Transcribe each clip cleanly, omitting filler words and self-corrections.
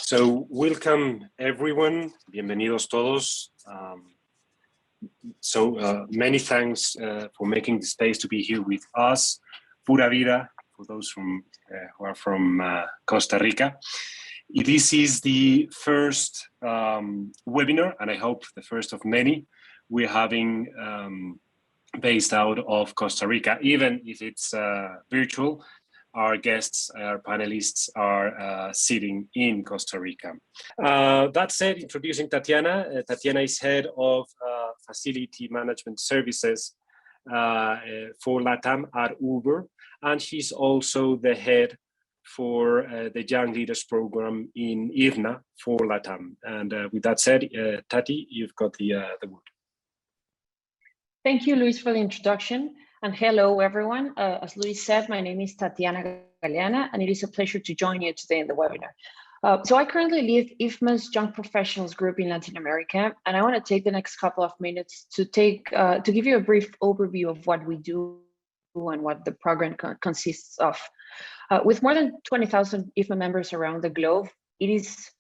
So welcome everyone, bienvenidos todos. Many thanks for making the space to be here with us. Pura vida, for those who are from Costa Rica. This is the first webinar, and I hope the first of many we're having based out of Costa Rica, even if it's virtual. Our guests, our panelists are sitting in Costa Rica. That said, introducing Tatiana. Tatiana is head of facility management services for LATAM at Uber, and she's also the head for the Young Leaders Program in IFMA for LATAM. And with that said, Tati, you've got the word. Thank you, Luis, for the introduction. And hello, everyone. As Luis said, my name is Tatiana Galeana, and it is a pleasure to join you today in the webinar. So I currently lead IFMA's Young Professionals Group in Latin America, and I want to take the next couple of minutes to give you a brief overview of what we do and what the program consists of. With more than 20,000 IFMA members around the globe, it is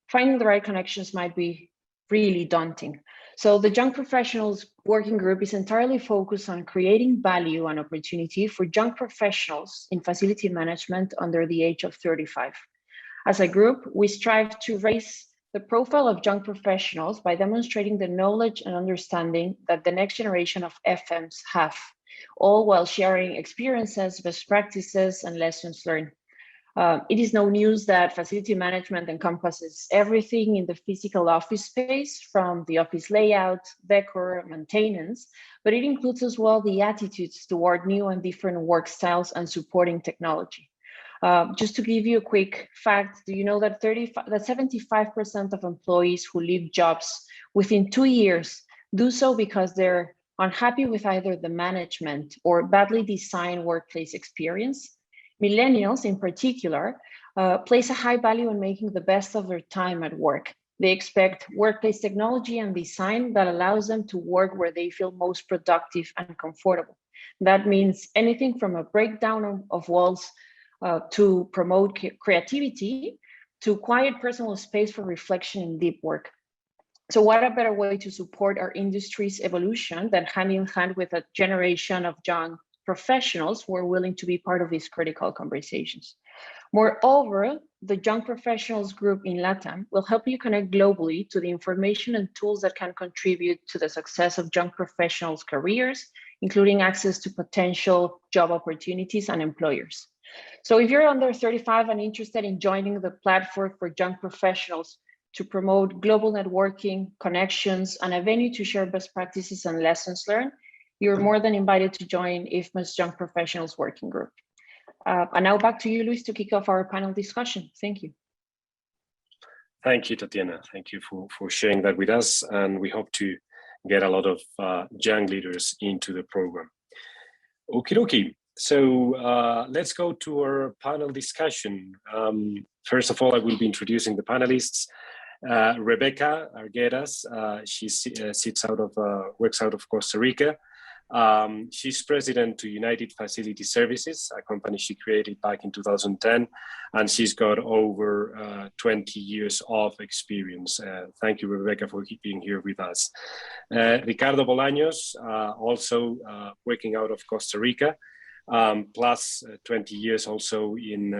finding the right connections might be really daunting. So the Young Professionals Working Group is entirely focused on creating value and opportunity for young professionals in facility management under the age of 35. As a group, we strive to raise the profile of young professionals by demonstrating the knowledge and understanding that the next generation of FMs have, all while sharing experiences, best practices, and lessons learned. It is no news that facility management encompasses everything in the physical office space, from the office layout, decor, maintenance, but it includes as well the attitudes toward new and different work styles and supporting technology. Just to give you a quick fact, do you know that 75% of employees who leave jobs within 2 years do so because they're unhappy with either the management or badly designed workplace experience? Millennials in particular place a high value on making the best of their time at work. They expect workplace technology and design that allows them to work where they feel most productive and comfortable. That means anything from a breakdown of walls to promote creativity, to quiet personal space for reflection and deep work. So what a better way to support our industry's evolution than hand in hand with a generation of young professionals who are willing to be part of these critical conversations. Moreover, the Young Professionals Group in LATAM will help you connect globally to the information and tools that can contribute to the success of young professionals' careers, including access to potential job opportunities and employers. So if you're under 35 and interested in joining the platform for young professionals to promote global networking, connections, and a venue to share best practices and lessons learned, you're more than invited to join IFMA's Young Professionals Working Group. And now back to you, Luis, to kick off our panel discussion. Thank you. Thank you, Tatiana. Thank you for sharing that with us. And we hope to get a lot of young leaders into the program. Okie dokie. So let's go to our panel discussion. First of all, I will be introducing the panelists. Rebecca Arguedas, she works out of Costa Rica. She's president to United Facility Services, a company she created back in 2010, and she's got over 20 years of experience. Thank you, Rebecca, for being here with us. Ricardo Bolaños, also working out of Costa Rica, plus 20 years also in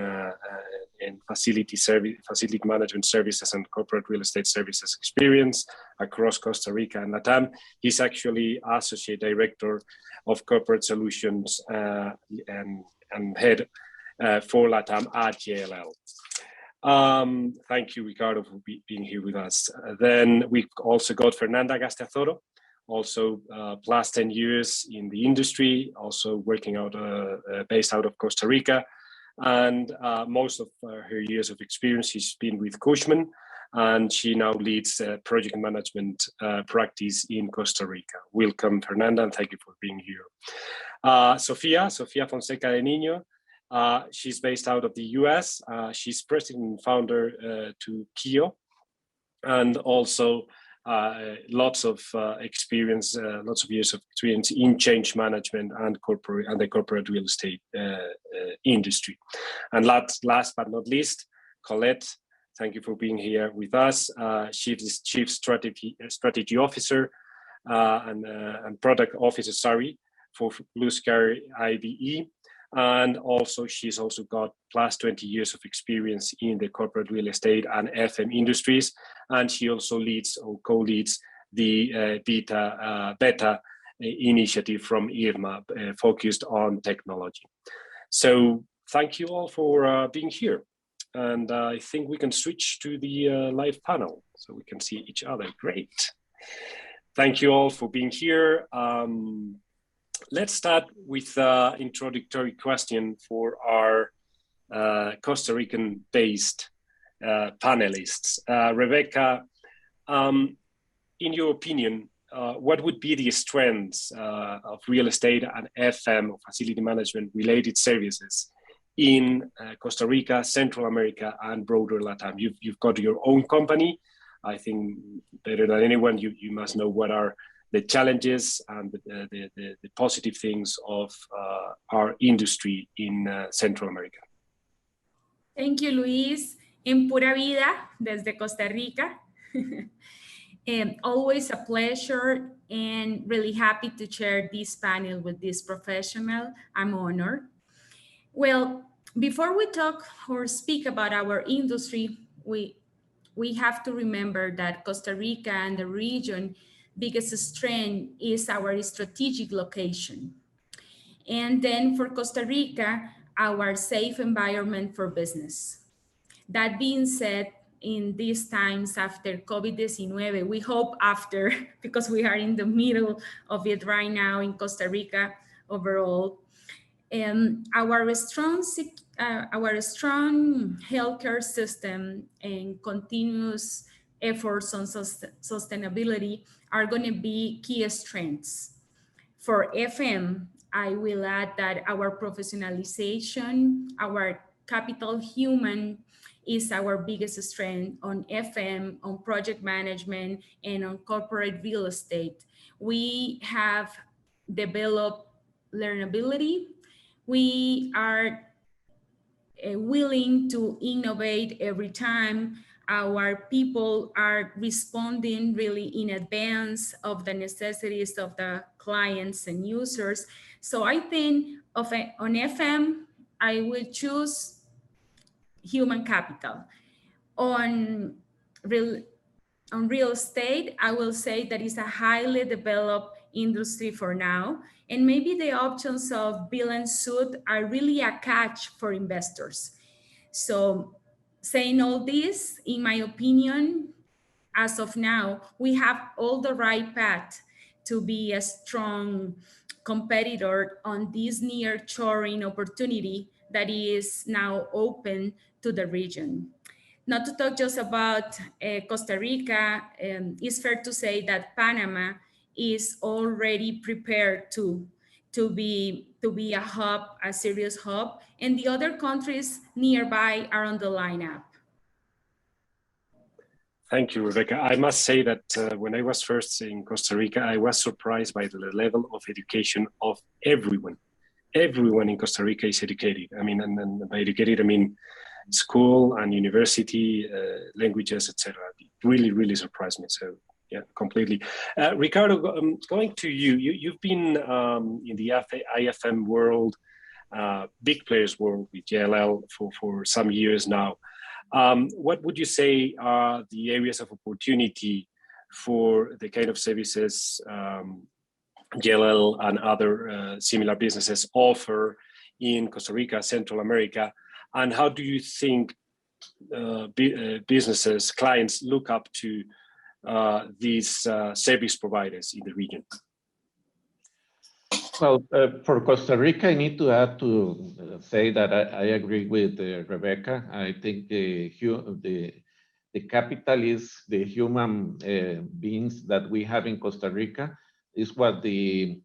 facility management services and corporate real estate services experience across Costa Rica and LATAM. He's actually Associate Director of Corporate Solutions and Head for LATAM at JLL. Thank you, Ricardo, for being here with us. Then we've also got Fernanda Gasteazoro, also plus 10 years in the industry, also working out based out of Costa Rica. And most of her years of experience, she's been with Cushman, and she now leads project management practice in Costa Rica. Welcome, Fernanda, and thank you for being here. Sofia Fonseca de Niño, she's based out of the US. She's president and founder to Kio, and also lots of experience, lots of years of experience in change management and the corporate real estate industry. And last but not least, Colette Thank you for being here with us. She is Chief Strategy Officer and Product Officer, sorry, for Blue Sky IBE. And also, she's also got plus 20 years of experience in the corporate real estate and FM industries. And she also leads or co-leads the Beta initiative from IFMA focused on technology. So thank you all for being here. And I think we can switch to the live panel so we can see each other. Great. Thank you all for being here. Let's start with an introductory question for our Costa Rican-based panelists. Rebecca, in your opinion, what would be the strengths of real estate and FM, or facility management related services in Costa Rica, Central America, and broader LATAM? You've got your own company. I think better than anyone, you must know what are the challenges and the positive things of our industry in Central America. Thank you, Luis. En pura vida, desde Costa Rica. Always a pleasure and really happy to share this panel with this professional. I'm honored. Well, before we talk or speak about our industry, we have to remember that Costa Rica and the region biggest strength is our strategic location. And then for Costa Rica, our safe environment for business. That being said, in these times after COVID-19, we hope after, because we are in the middle of it right now in Costa Rica overall, our strong healthcare system and continuous efforts on sustainability are going to be key strengths. For FM, I will add that our professionalization, our capital human is our biggest strength on FM, on project management, and on corporate real estate. We have developed learnability. We are willing to innovate every time. Our people are responding really in advance of the necessities of the clients and users. So I think on FM, I will choose human capital. On real estate, I will say that it's a highly developed industry for now. And maybe the options of build and suit are really a catch for investors. So saying all this, in my opinion, as of now, we have all the right path to be a strong competitor on this nearshoring opportunity that is now open to the region. Not to talk just about Costa Rica, it's fair to say that Panama is already prepared to be a hub, a serious hub, and the other countries nearby are on the lineup. Thank you, Rebecca. I must say that when I was first in Costa Rica, I was surprised by the level of education of everyone. Everyone in Costa Rica is educated. I mean, and by educated, I mean school and university, languages, etc. It really, really surprised me. So yeah, completely. Ricardo, going to you. You've been in the IFM world, big players world with JLL for some years now. What would you say are the areas of opportunity for the kind of services JLL and other similar businesses offer in Costa Rica, Central America? And how do you think businesses, clients look up to these service providers in the region? Well, for Costa Rica, I need to add to say that I agree with Rebecca. I think the capital is the human beings that we have in Costa Rica is what the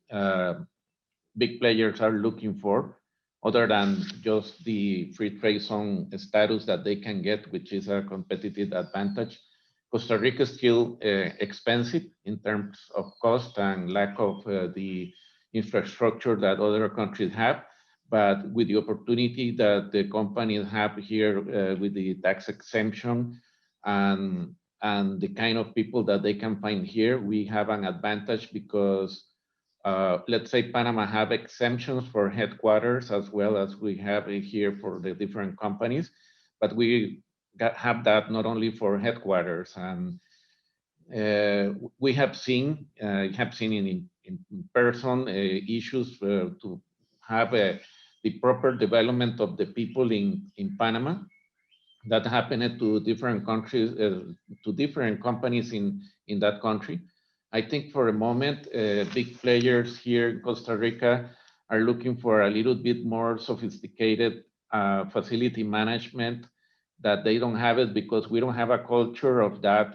big players are looking for, other than just the free trade zone status that they can get, which is a competitive advantage. Costa Rica is still expensive in terms of cost and lack of the infrastructure that other countries have, but with the opportunity that the companies have here with the tax exemption and the kind of people that they can find here, we have an advantage because let's say Panama have exemptions for headquarters as well as we have it here for the different companies, but we have that not only for headquarters. And we have seen in person issues to have the proper development of the people in Panama that happened to different countries, to different companies in that country. I think for a moment, big players here in Costa Rica are looking for a little bit more sophisticated facility management, that they don't have it because we don't have a culture of that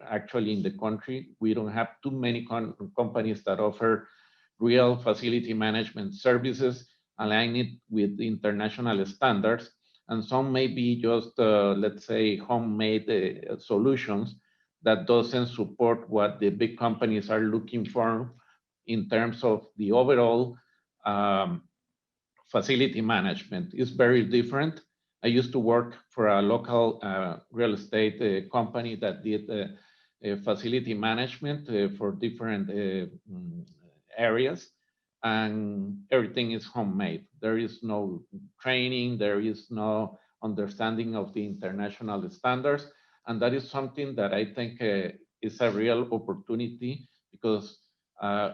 actually in the country. We don't have too many companies that offer real facility management services aligned with international standards. And some may be just, let's say, homemade solutions that doesn't support what the big companies are looking for in terms of the overall facility management. It's very different. I used to work for a local real estate company that did facility management for different areas, and everything is homemade. There is no training, there is no understanding of the international standards, and that is something that I think is a real opportunity, because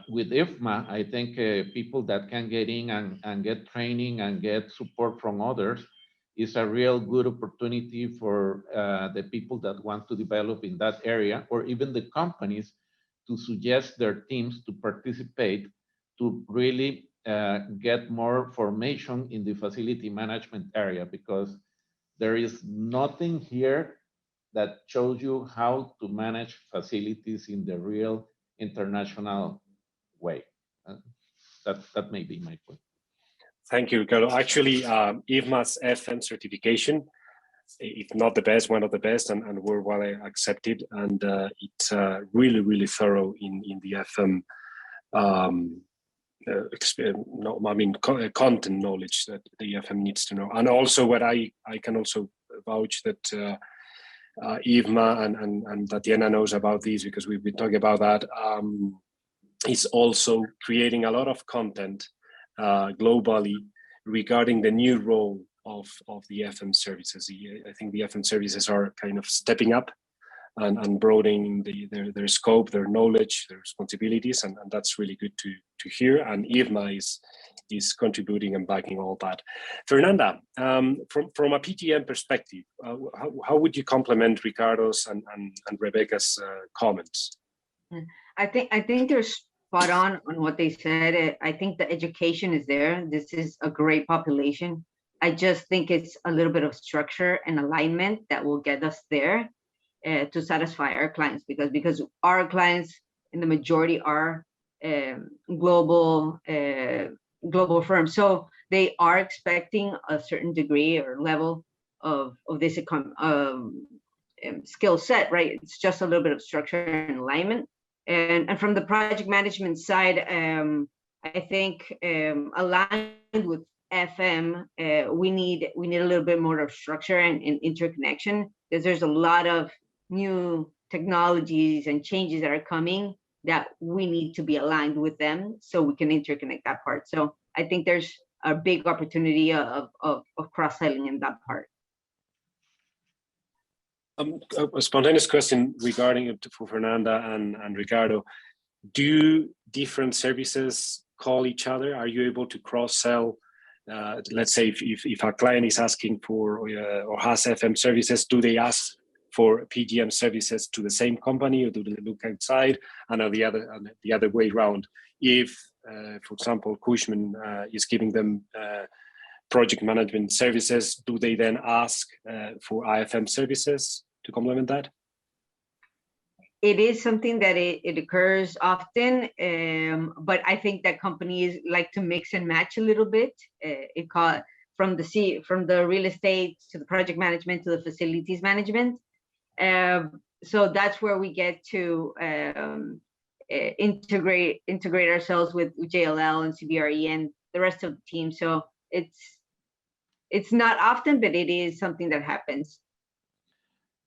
with IFMA, I think people that can get in and get training and get support from others is a real good opportunity for the people that want to develop in that area, or even the companies to suggest their teams to participate to really get more formation in the facility management area, because there is nothing here that shows you how to manage facilities in the real international way. That may be my point. Thank you, Ricardo. Actually, IFMA's FM certification, if not the best, one of the best, and we're well accepted, and it's really, really thorough in the FM. Content knowledge that the FM needs to know, and also what I can also vouch that IFMA and Tatiana knows about these, because we've been talking about that. Is also creating a lot of content globally regarding the new role of the FM services. I think the FM services are kind of stepping up and broadening their scope, their knowledge, their responsibilities, and that's really good to hear. And IFMA is contributing and backing all that. Fernanda, from a PTM perspective, how would you complement Ricardo's and Rebecca's comments? I think they're spot on what they said. I think the education is there. This is a great population. I just think it's a little bit of structure and alignment that will get us there to satisfy our clients, because our clients in the majority are global firms, so they are expecting a certain degree or level of this skill set, right? It's just a little bit of structure and alignment. And from the project management side, I think aligned with FM, we need a little bit more of structure and interconnection, because there's a lot of new technologies and changes that are coming that we need to be aligned with them so we can interconnect that part. So I think there's a big opportunity of cross-selling in that part. A spontaneous question regarding it for Fernanda and Ricardo. Do different services call each other? Are you able to cross-sell? Let's say if a client is asking for or has FM services, do they ask for PGM services to the same company, or do they look outside? And the other way around, if, for example, Cushman is giving them project management services, do they then ask for IFM services to complement that? It is something that it occurs often, but I think that companies like to mix and match a little bit. From the real estate to the project management to the facilities management. So that's where we get to integrate ourselves with JLL and CBRE and the rest of the team. So it's not often, but it is something that happens.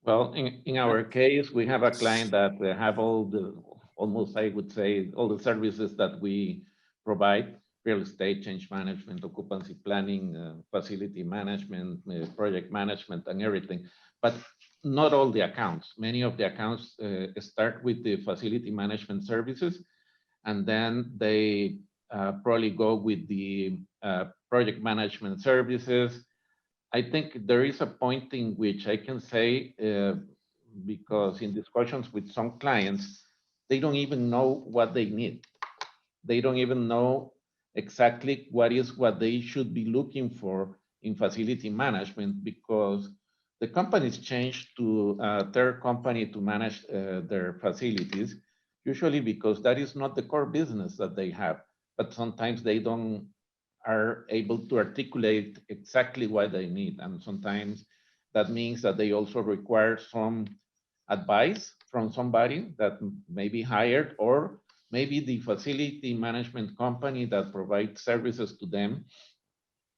Well, in our case, we have a client that have almost, I would say, all the services that we provide: real estate, change management, occupancy planning, facility management, project management, and everything. But not all the accounts. Many of the accounts start with the facility management services, and then they probably go with the project management services. I think there is a point in which I can say, because in discussions with some clients, they don't even know what they need. They don't even know exactly what they should be looking for in facility management, because the companies change to a third company to manage their facilities, usually because that is not the core business that they have. But sometimes they don't are able to articulate exactly what they need. And sometimes that means that they also require some advice from somebody that may be hired, or maybe the facility management company that provides services to them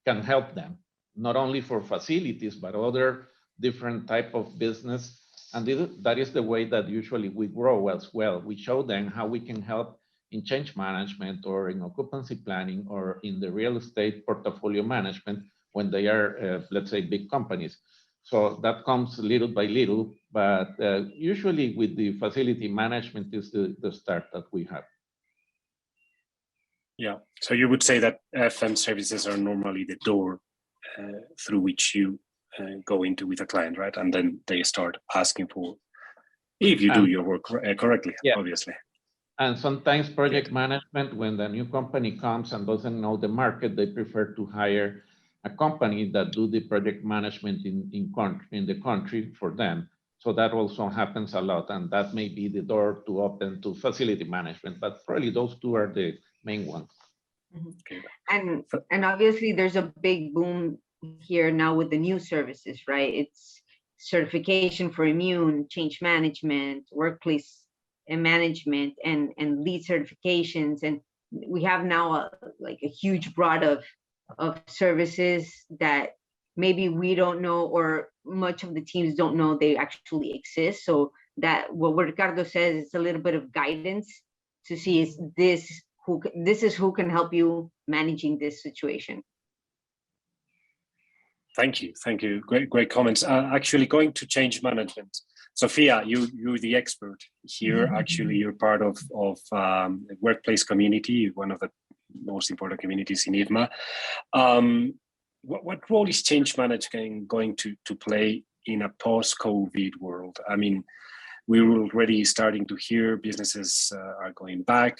can help them, not only for facilities, but other different type of business. And that is the way that usually we grow as well. We show them how we can help in change management, or in occupancy planning, or in the real estate portfolio management when they are, let's say, big companies. So that comes little by little, but usually with the facility management is the start that we have. Yeah, so you would say that FM services are normally the door through which you go into with a client, right? And then they start asking for, if you do your work correctly, yeah, obviously. And sometimes project management, when the new company comes and doesn't know the market, they prefer to hire a company that do the project management in the country for them. So that also happens a lot, and that may be the door to open to facility management, but probably those two are the main ones. Mm-hmm. And obviously there's a big boom here now with the new services, right? It's certification for immune, change management, workplace and management, and lead certifications. And we have now like a huge broad of services that maybe we don't know, or much of the teams don't know they actually exist. So that what Ricardo says is a little bit of guidance to see, is this is who can help you managing this situation. Thank you. Great comments. Actually, going to change management. Sophia, you're the expert here. Actually, you're part of the workplace community, one of the most important communities in IFMA. What role is change management going to play in a post-COVID world? I mean, we're already starting to hear businesses are going back.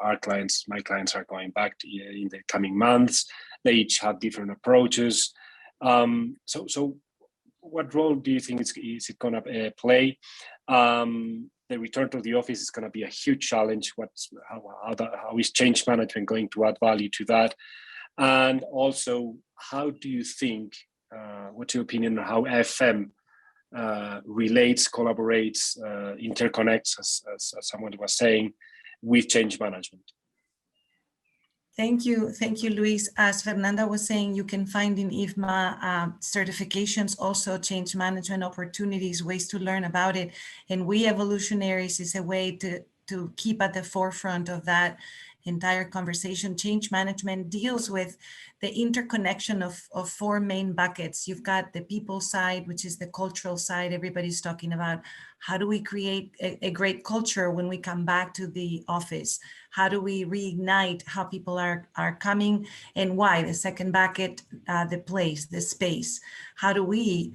My clients are going back in the coming months. They each have different approaches. So what role do you think is it going to play? The return to the office is going to be a huge challenge. How is change management going to add value to that? And also, how do you think, what's your opinion on how FM relates, collaborates, interconnects, as someone was saying, with change management? Thank you, Luis. As Fernanda was saying, you can find in IFMA certifications, also change management opportunities, ways to learn about it. And We Evolutionaries is a way to keep at the forefront of that entire conversation. Change management deals with the interconnection of four main buckets. You've got the people side, which is the cultural side. Everybody's talking about how do we create a great culture when we come back to the office? How do we reignite how people are coming and why? The second bucket, the place, the space. How do we,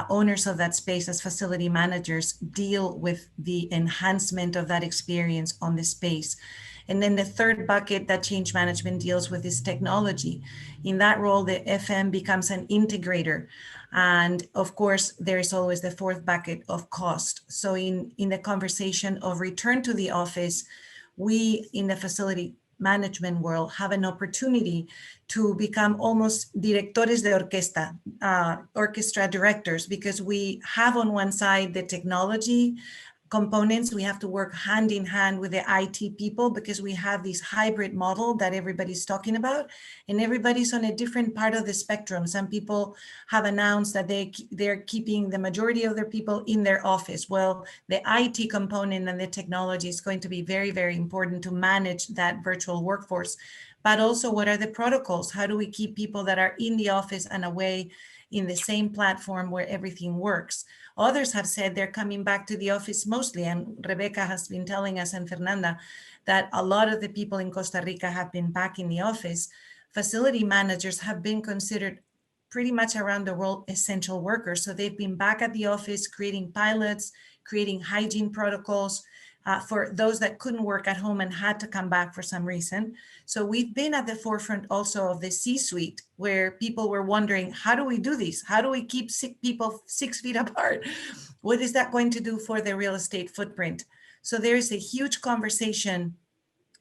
owners of that space as facility managers, deal with the enhancement of that experience on the space? And then the third bucket that change management deals with is technology. In that role, the FM becomes an integrator. And of course, there is always the fourth bucket of cost. So in the conversation of return to the office, we in the facility management world have an opportunity to become almost directores de orquesta, orchestra directors, because we have on one side the technology components. We have to work hand in hand with the IT people because we have this hybrid model that everybody's talking about, and everybody's on a different part of the spectrum. Some people have announced that they're keeping the majority of their people in their office. Well, the IT component and the technology is going to be very, very important to manage that virtual workforce. But also, what are the protocols? How do we keep people that are in the office and away in the same platform where everything works? Others have said they're coming back to the office mostly, and Rebecca has been telling us, and Fernanda, that a lot of the people in Costa Rica have been back in the office. Facility managers have been considered pretty much around the world essential workers. So they've been back at the office, creating pilots, creating hygiene protocols, for those that couldn't work at home and had to come back for some reason. So we've been at the forefront also of the C-suite, where people were wondering, how do we do this? How do we keep sick people 6 feet apart? What is that going to do for the real estate footprint? So there is a huge conversation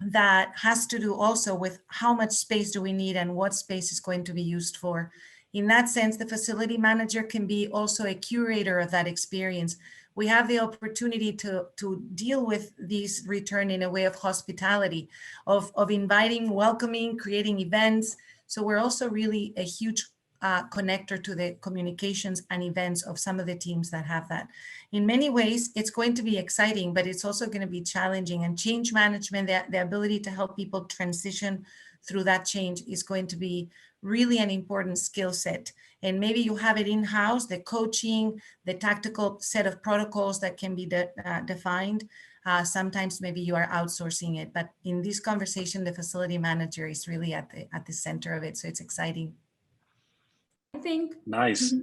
that has to do also with how much space do we need and what space is going to be used for. In that sense, the facility manager can be also a curator of that experience. We have the opportunity to deal with these return in a way of hospitality, of inviting, welcoming, creating events. So we're also really a huge connector to the communications and events of some of the teams that have that. In many ways, it's going to be exciting, but it's also going to be challenging. And change management, the ability to help people transition through that change is going to be really an important skill set. And maybe you have it in-house, the coaching, the tactical set of protocols that can be defined. Sometimes maybe you are outsourcing it, but in this conversation, the facility manager is really at the center of it. So it's exciting. I think. Nice.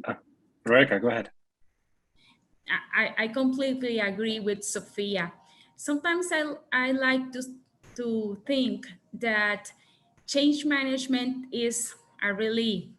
Rebecca, go ahead. I completely agree with Sophia. Sometimes I like to think that change management is a really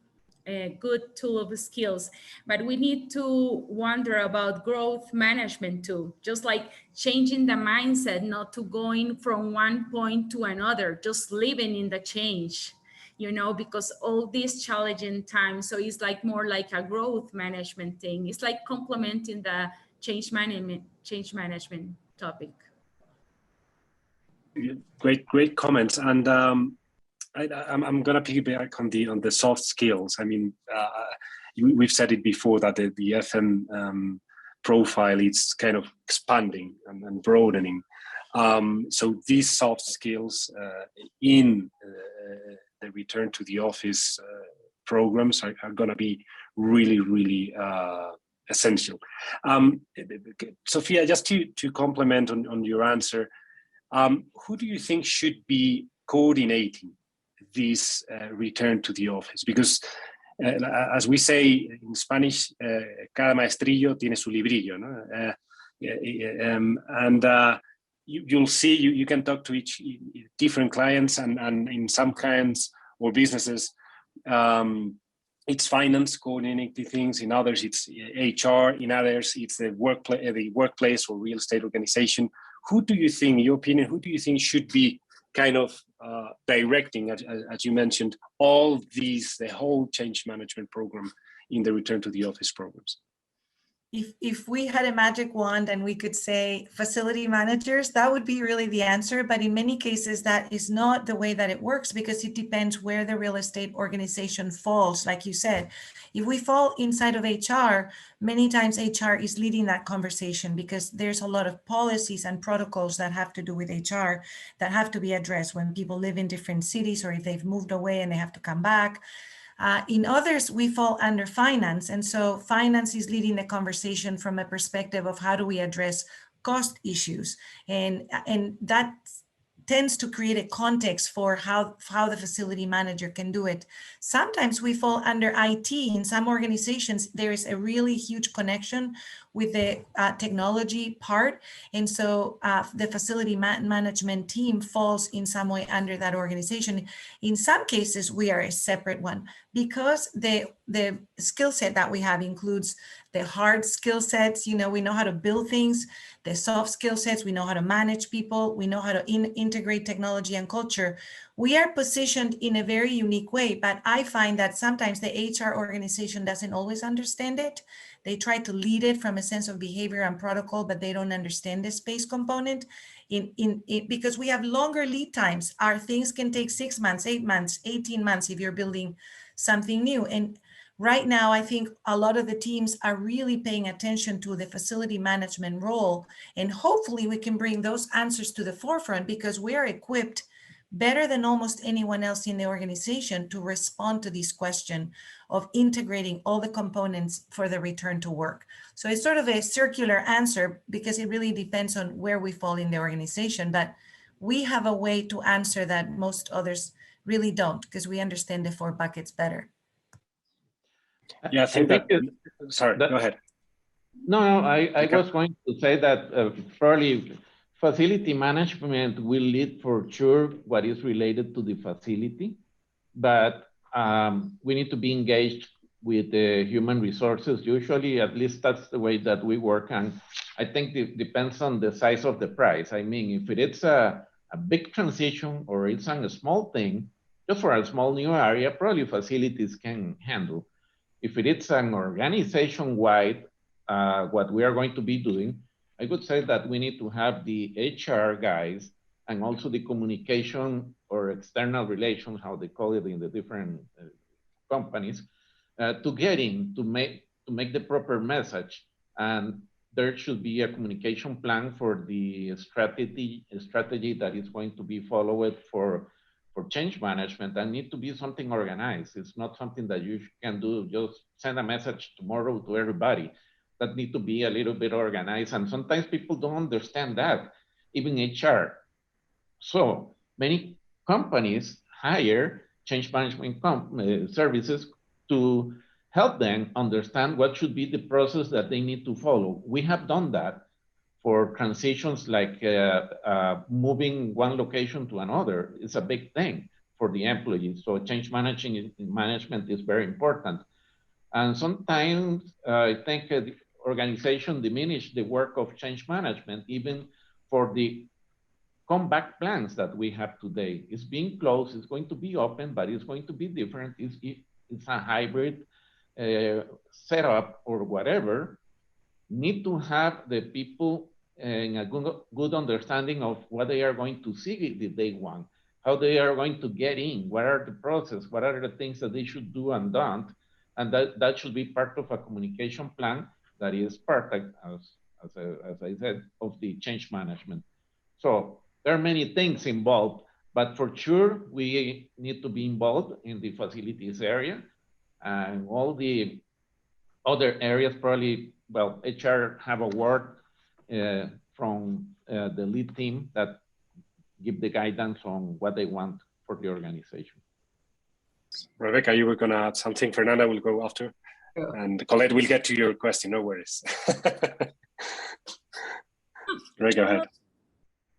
good tool of skills, but we need to wonder about growth management too, just like changing the mindset, not to going from one point to another, just living in the change, you know, because all these challenging times. So it's like more like a growth management thing. It's like complementing the change management topic. Great comments. And I'm going to piggyback on the soft skills. I mean, we've said it before that the FM profile is kind of expanding and broadening. So these soft skills in the return to the office programs are going to be really essential. Sophia, just to complement on your answer, who do you think should be coordinating this return to the office? Because as we say in Spanish, cada maestrillo tiene su librillo, ¿no? You'll see, you can talk to each different clients, and in some clients or businesses, it's finance coordinating things. In others, it's HR. In others, it's the workplace or real estate organization. Who do you think, in your opinion, who do you think should be kind of directing, as you mentioned, all these, the whole change management program in the return to the office programs? If we had a magic wand and we could say facility managers, that would be really the answer. But in many cases, that is not the way that it works, because it depends where the real estate organization falls. Like you said, if we fall inside of HR, many times HR is leading that conversation, because there's a lot of policies and protocols that have to do with HR that have to be addressed when people live in different cities, or if they've moved away and they have to come back. In others, we fall under finance. And so finance is leading the conversation from a perspective of how do we address cost issues. And that tends to create a context for how the facility manager can do it. Sometimes we fall under IT. In some organizations, there is a really huge connection with the technology part. And so the facility management team falls in some way under that organization. In some cases, we are a separate one, because the skill set that we have includes the hard skill sets. You know, we know how to build things, the soft skill sets, we know how to manage people, we know how to integrate technology and culture. We are positioned in a very unique way, but I find that sometimes the HR organization doesn't always understand it. They try to lead it from a sense of behavior and protocol, but they don't understand the space component because we have longer lead times. Our things can take 6 months, 8 months, 18 months if you're building something new. And right now, I think a lot of the teams are really paying attention to the facility management role, and hopefully we can bring those answers to the forefront because we are equipped better than almost anyone else in the organization to respond to this question of integrating all the components for the return to work. So it's sort of a circular answer because it really depends on where we fall in the organization, but we have a way to answer that most others really don't because we understand the 4 buckets better. Yeah, I think sorry, go ahead. No, I was going to say that probably facility management will lead for sure what is related to the facility, but we need to be engaged with the human resources. Usually, at least that's the way that we work. And I think it depends on the size of the prize. I mean, if it's a big transition or it's a small thing, just for a small new area, probably facilities can handle. If it is an organization-wide, what we are going to be doing, I would say that we need to have the HR guys and also the communication or external relations, how they call it in the different companies, to get in, to make the proper message. And there should be a communication plan for the strategy that is going to be followed for change management, and need to be something organized. It's not something that you can do, just send a message tomorrow to everybody. That need to be a little bit organized. And sometimes people don't understand that, even HR. So many companies hire change management services to help them understand what should be the process that they need to follow. We have done that for transitions like moving one location to another. It's a big thing for the employees. So change management is very important. And sometimes I think the organization diminish the work of change management, even for the comeback plans that we have today. It's being closed, it's going to be open, but it's going to be different. It's a hybrid setup or whatever. Need to have the people in a good understanding of what they are going to see the day one, how they are going to get in, what are the process, what are the things that they should do and don't. And that should be part of a communication plan that is part, as I said, of the change management. So there are many things involved, but for sure, we need to be involved in the facilities area and all the other areas. Probably, well, HR have a word from the lead team that give the guidance on what they want for the organization. Rebecca, you were going to add something. Fernanda will go after. Sure. And Colette will get to your question, no worries. Right, go ahead.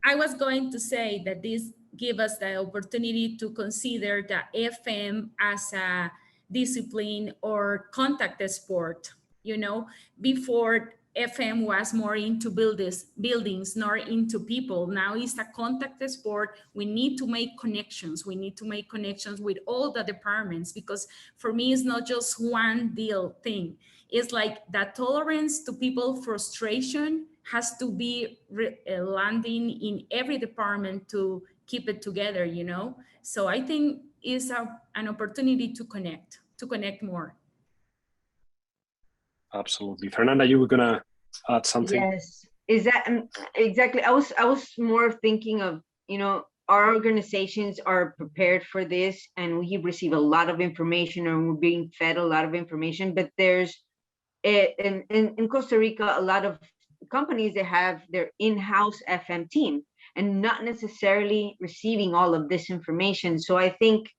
I was going to say that this gives us the opportunity to consider the FM as a discipline or contact sport. You know, before FM was more into buildings, not into people. Now it's a contact sport. We need to make connections. We need to make connections with all the departments, because for me, it's not just one deal thing. It's like that tolerance to people frustration has to be landing in every department to keep it together, you know? So I think it's an opportunity to connect more. Absolutely. Fernanda, you were gonna add something? Yes, is that exactly? I was more thinking of, you know, our organizations are prepared for this and we receive a lot of information, or we're being fed a lot of information, but there's in Costa Rica, a lot of companies that have their in-house FM team and not necessarily receiving all of this information. So I think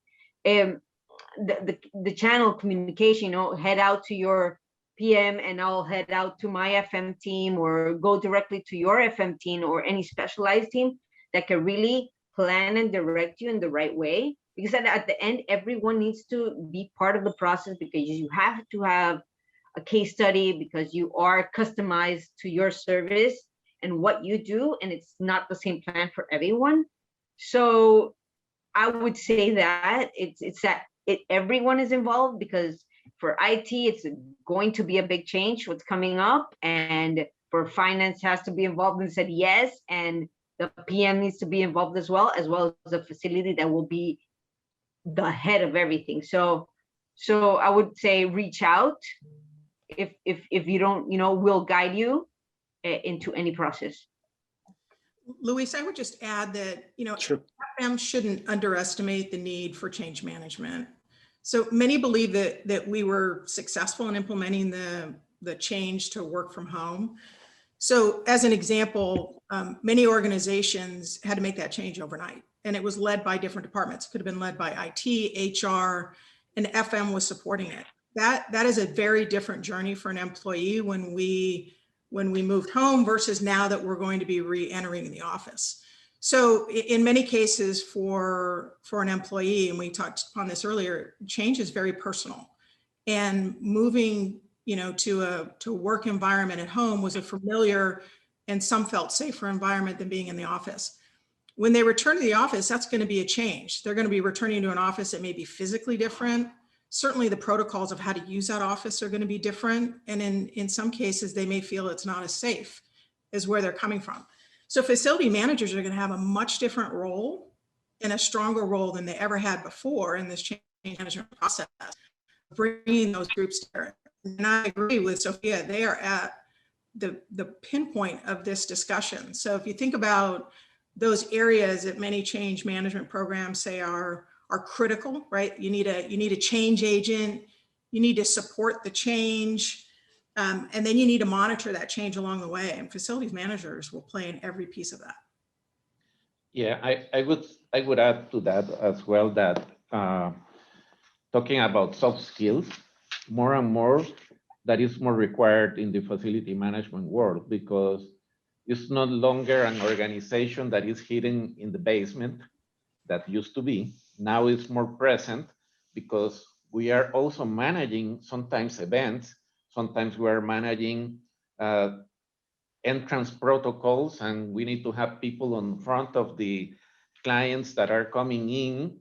the channel communication, you know, head out to your PM and I'll head out to my FM team, or go directly to your FM team or any specialized team that can really plan and direct you in the right way. Because at the end, everyone needs to be part of the process, because you have to have a case study, because you are customized to your service and what you do, and it's not the same plan for everyone. So I would say that it's that everyone is involved, because for IT, it's going to be a big change, what's coming up, and for finance has to be involved and said yes, and the PM needs to be involved as well as the facility that will be the head of everything. So I would say reach out if you don't, we'll guide you into any process. Luis, I would just add that, Sure. FM shouldn't underestimate the need for change management. So many believe that we were successful in implementing the change to work from home. So as an example, many organizations had to make that change overnight, and it was led by different departments. It could have been led by IT, HR, and FM was supporting it. That is a very different journey for an employee when we moved home versus now that we're going to be re-entering the office. So in many cases for an employee, and we talked on this earlier, change is very personal, and moving to a work environment at home was a familiar and some felt safer environment than being in the office. When they return to the office, that's going to be a change. They're going to be returning to an office that may be physically different. Certainly the protocols of how to use that office are going to be different. And in some cases, they may feel it's not as safe as where they're coming from. So facility managers are going to have a much different role and a stronger role than they ever had before in this change management process, bringing those groups together. And I agree with Sophia, they are at the pinpoint of this discussion. So if you think about those areas that many change management programs say are critical, right? You need a change agent, you need to support the change, and then you need to monitor that change along the way. And facilities managers will play in every piece of that. Yeah, I would add to that as well that talking about soft skills, more and more that is more required in the facility management world, because it's no longer an organization that is hidden in the basement that used to be. Now it's more present because we are also managing sometimes events, sometimes we are managing entrance protocols, and we need to have people in front of the clients that are coming in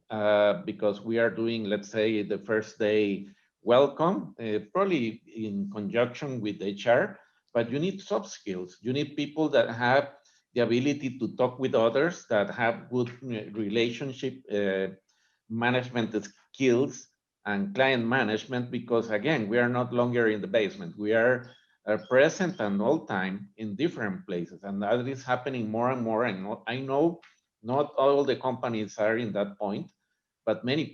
because we are doing, let's say, the first day welcome, probably in conjunction with HR, but you need soft skills. You need people that have the ability to talk with others, that have good relationship management skills and client management, because again, we are not longer in the basement. We are present and all time in different places, and that is happening more and more. And I know not all the companies are in that point, but many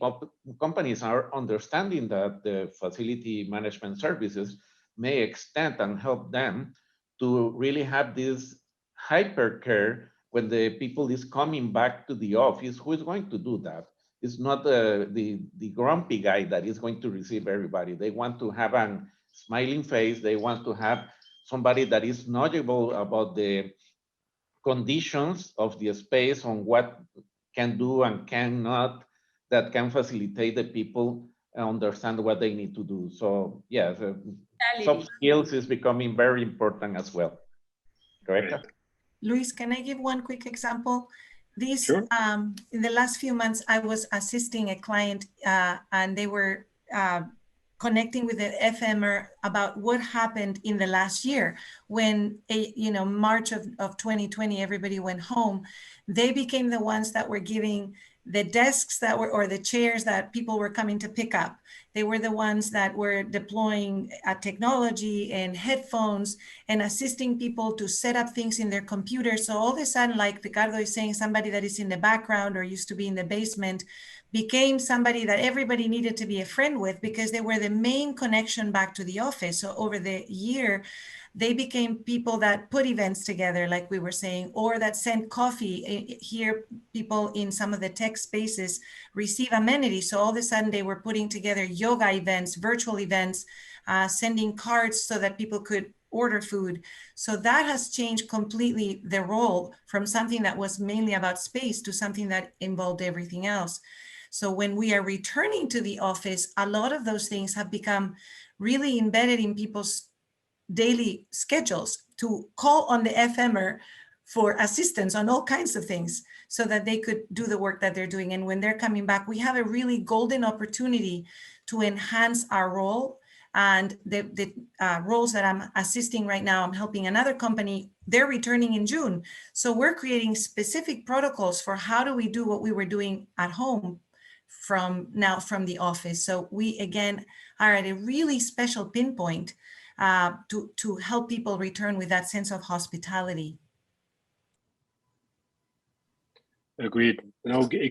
companies are understanding that the facility management services may extend and help them to really have this hypercare when the people is coming back to the office. Who is going to do that? It's not the grumpy guy that is going to receive everybody. They want to have a smiling face. They want to have somebody that is knowledgeable about the conditions of the space, on what can do and cannot, that can facilitate the people understand what they need to do. So yeah, soft skills is becoming very important as well. Correct? Luis, can I give one quick example? This, sure. In the last few months, I was assisting a client and they were connecting with the FMer about what happened in the last year when, March of 2020, everybody went home. They became the ones that were giving the desks that were, or the chairs that people were coming to pick up. They were the ones that were deploying technology and headphones and assisting people to set up things in their computers. So all of a sudden, like Ricardo is saying, somebody that is in the background or used to be in the basement became somebody that everybody needed to be a friend with, because they were the main connection back to the office. So over the year, they became people that put events together, like we were saying, or that sent coffee. Here, people in some of the tech spaces receive amenities. So all of a sudden they were putting together yoga events, virtual events, sending cards so that people could order food. So that has changed completely the role from something that was mainly about space to something that involved everything else. So when we are returning to the office, a lot of those things have become really embedded in people's daily schedules. To call on the FMer for assistance on all kinds of things so that they could do the work that they're doing. And when they're coming back, we have a really golden opportunity to enhance our role. And the roles that I'm assisting right now, I'm helping another company, they're returning in June. So we're creating specific protocols for how do we do what we were doing at home from the office. So we, again, are at a really special pinpoint to help people return with that sense of hospitality. Agreed.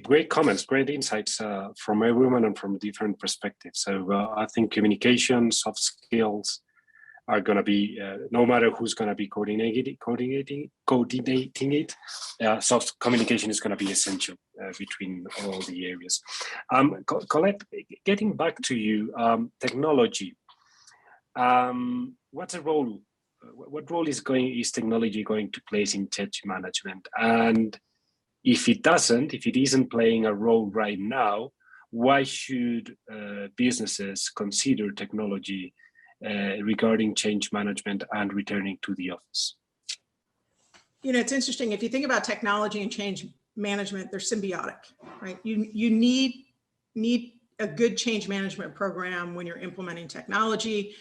Great comments, great insights from everyone and from different perspectives. So I think communication, soft skills are going to be, no matter who's going to be coordinating it, soft communication is going to be essential between all the areas. Colette, getting back to you, technology. What's the role? What role is technology going to play in change management? And if it isn't playing a role right now, why should businesses consider technology regarding change management and returning to the office? You know, it's interesting. If you think about technology and change management, they're symbiotic, right? You need a good change management program when you're implementing technology,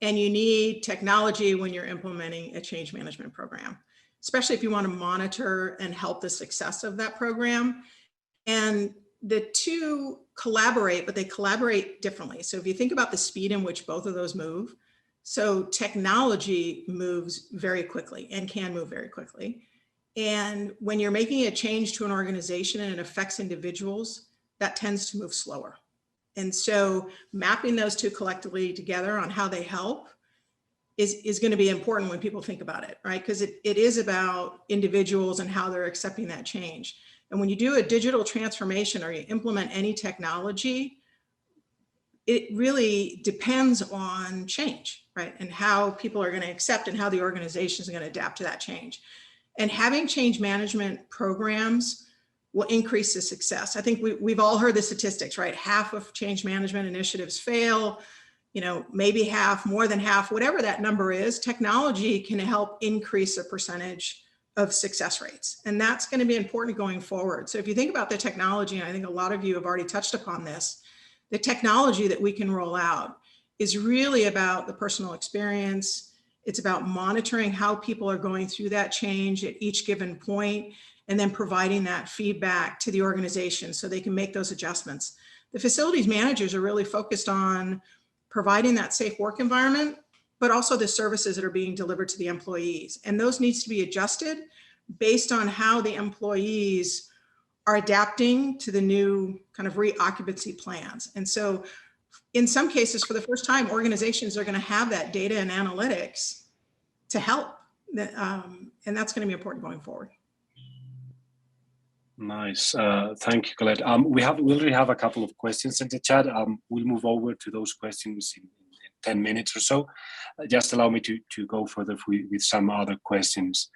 and you need technology when you're implementing a change management program, especially if you want to monitor and help the success of that program. And the two collaborate, but they collaborate differently. So if you think about the speed in which both of those move, so technology moves very quickly and can move very quickly. And when you're making a change to an organization and it affects individuals, that tends to move slower. And so mapping those two collectively together on how they help is going to be important when people think about it, right? Because it is about individuals and how they're accepting that change. And when you do a digital transformation or you implement any technology, it really depends on change, right? And how people are going to accept and how the organization is going to adapt to that change. And having change management programs will increase the success. I think we've all heard the statistics, right? Half of change management initiatives fail. You know, maybe half, more than half, whatever that number is, technology can help increase the percentage of success rates. And that's going to be important going forward. So if you think about the technology, and I think a lot of you have already touched upon this, the technology that we can roll out is really about the personal experience. It's about monitoring how people are going through that change at each given point, and then providing that feedback to the organization so they can make those adjustments. The facilities managers are really focused on providing that safe work environment, but also the services that are being delivered to the employees. And those needs to be adjusted based on how the employees are adapting to the new kind of re-occupancy plans. And so in some cases, for the first time, organizations are going to have that data and analytics to help. And that's going to be important going forward. Nice. Thank you, Colette. We already have a couple of questions in the chat. We'll move over to those questions in 10 minutes or so. Just allow me to go further with some other questions.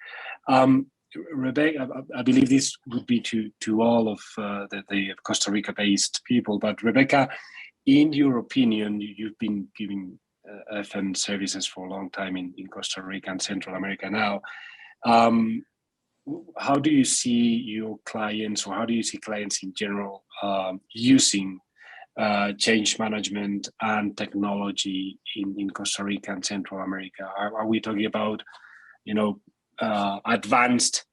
Rebecca, I believe this would be to all of the Costa Rica-based people, but Rebecca, in your opinion, you've been giving FM services for a long time in Costa Rica and Central America now. How do you see your clients, or how do you see clients in general using change management and technology in Costa Rica and Central America? Are we talking about, advanced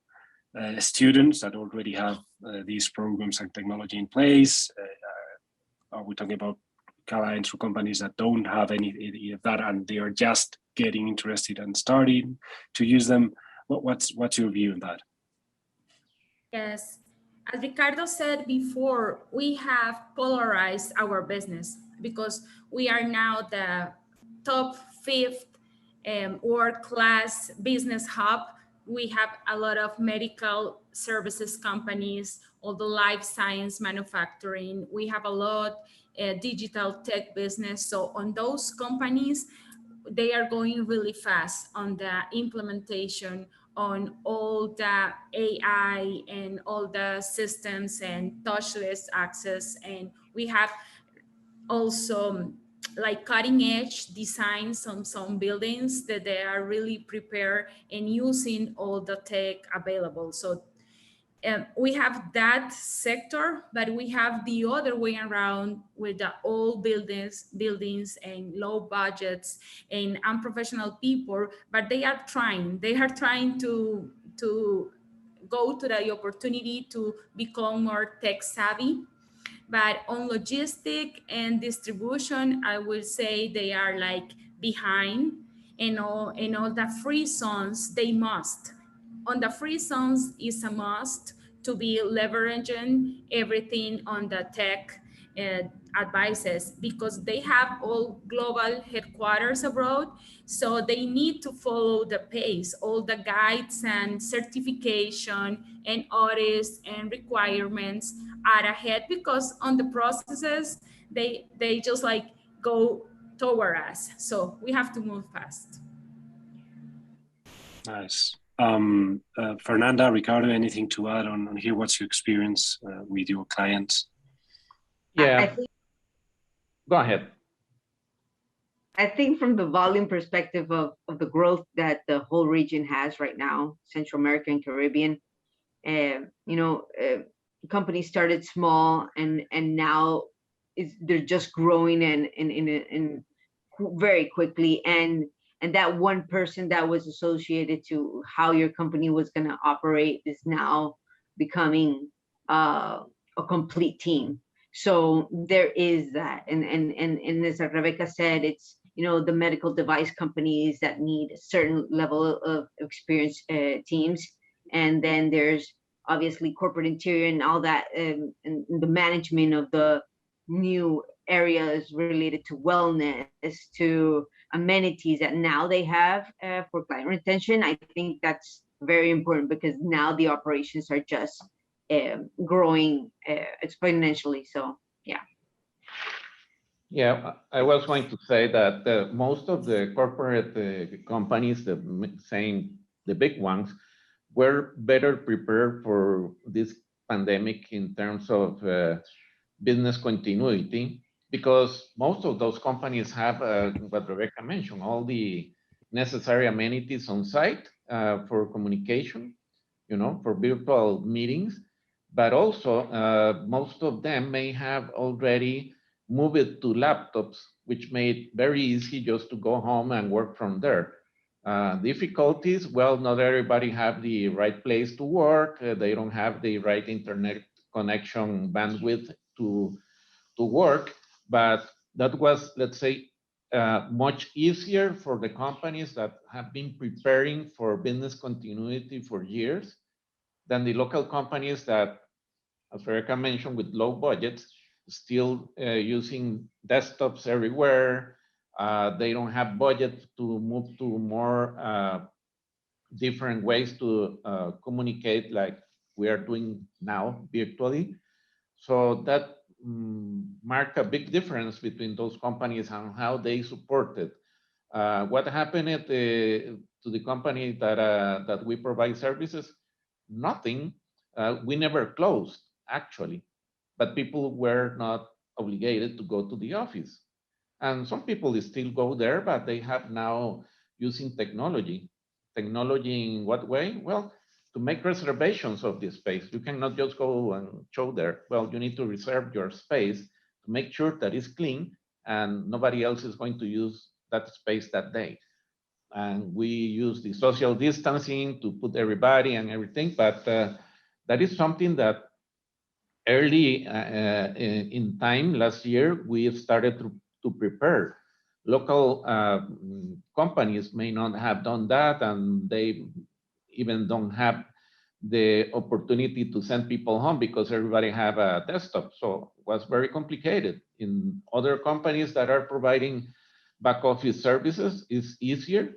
students that already have these programs and technology in place? Are we talking about clients or companies that don't have any of that and they are just getting interested and starting to use them? What's your view on that? Yes, as Ricardo said before, we have polarized our business because we are now the top 5th world-class business hub. We have a lot of medical services companies, all the life science manufacturing. We have a lot digital tech business. So on those companies, they are going really fast on the implementation on all the AI and all the systems and touchless access. And we have also like cutting edge designs on some buildings that they are really prepared and using all the tech available. So we have that sector, but we have the other way around with the old buildings and low budgets and unprofessional people, but they are trying to go to the opportunity to become more tech savvy. But on logistic and distribution, I would say they are like behind. And all the free zones, they must. On the free zones is a must to be leveraging everything on the tech advices, because they have all global headquarters abroad. So they need to follow the pace, all the guides and certification and audits and requirements are ahead, because on the processes, they just like go toward us. So we have to move fast. Nice. Fernanda, Ricardo, anything to add on here? What's your experience with your clients? Yeah, go ahead. I think from the volume perspective of the growth that the whole region has right now, Central America and Caribbean, companies started small and now they're just growing and very quickly, and that one person that was associated to how your company was going to operate is now becoming a complete team. So there is that, and as Rebecca said, it's the medical device companies that need a certain level of experience teams, and then there's obviously corporate interior and all that, and the management of the new areas related to wellness, to amenities that now they have for client retention. I think that's very important, because now the operations are just growing exponentially. So yeah. Yeah, I was going to say that most of the corporate companies, the big ones, were better prepared for this pandemic in terms of business continuity, because most of those companies have what Rebecca mentioned, all the necessary amenities on site for communication, for virtual meetings, but also most of them may have already moved it to laptops, which made it very easy just to go home and work from there. Difficulties, well, not everybody have the right place to work. They don't have the right internet connection bandwidth to work, but that was, let's say, much easier for the companies that have been preparing for business continuity for years than the local companies that, as Rebecca mentioned, with low budgets, still using desktops everywhere. They don't have budget to move to more different ways to communicate like we are doing now virtually. So that marked a big difference between those companies and how they supported. What happened to the company that we provide services? Nothing. We never closed, actually, but people were not obligated to go to the office. And some people still go there, but they have now using technology. Technology in what way? Well, to make reservations of this space. You cannot just go and show there. Well, you need to reserve your space to make sure that it's clean and nobody else is going to use that space that day. And we use the social distancing to put everybody and everything, but that is something that early in time last year, we have started to prepare. Local companies may not have done that, and they even don't have the opportunity to send people home because everybody have a desktop. So it was very complicated. In other companies that are providing back office services, it's easier.